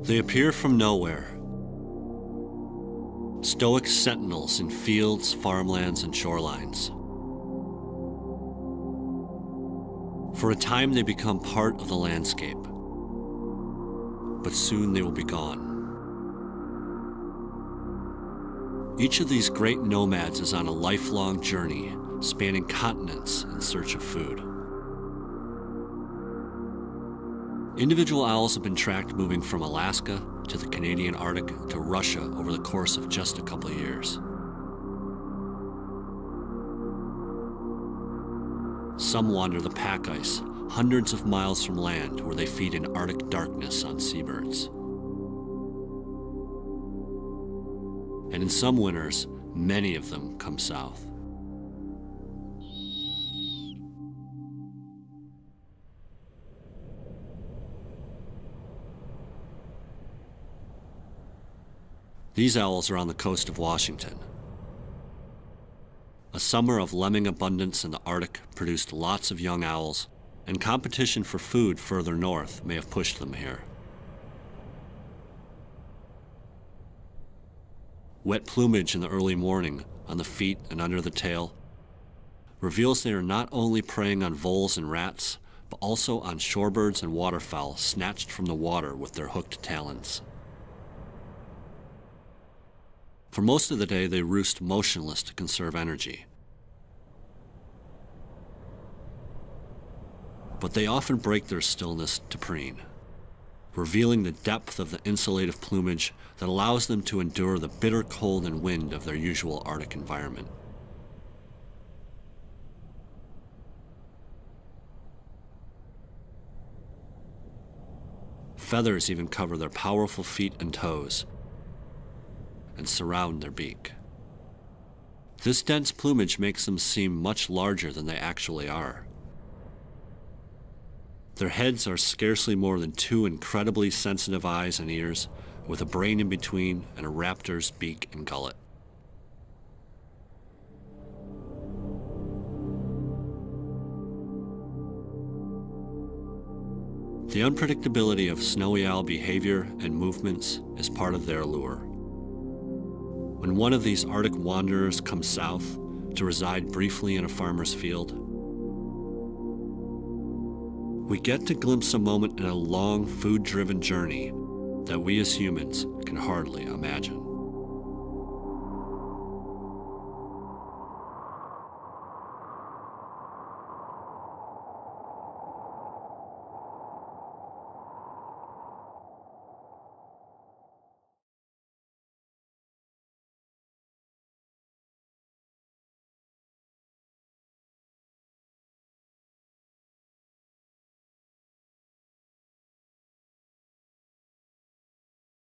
They appear from nowhere. Stoic sentinels in fields, farmlands, and shorelines. For a time they become part of the landscape, but soon they will be gone. Each of these great nomads is on a lifelong journey, spanning continents in search of food. Individual owls have been tracked moving from Alaska to the Canadian Arctic to Russia over the course of just a couple of years. Some wander the pack ice, hundreds of miles from land, where they feed in Arctic darkness on seabirds. And in some winters, many of them come south. These owls are on the coast of Washington. A summer of lemming abundance in the Arctic produced lots of young owls, and competition for food further north may have pushed them here. Wet plumage in the early morning on the feet and under the tail reveals they are not only preying on voles and rats, but also on shorebirds and waterfowl snatched from the water with their hooked talons. For most of the day, they roost motionless to conserve energy. But they often break their stillness to preen, revealing the depth of the insulative plumage that allows them to endure the bitter cold and wind of their usual Arctic environment. Feathers even cover their powerful feet and toes and surround their beak. This dense plumage makes them seem much larger than they actually are. Their heads are scarcely more than two incredibly sensitive eyes and ears, with a brain in between and a raptor's beak and gullet. The unpredictability of snowy owl behavior and movements is part of their allure. When one of these Arctic wanderers comes south to reside briefly in a farmer's field, we get to glimpse a moment in a long, food-driven journey that we as humans can hardly imagine.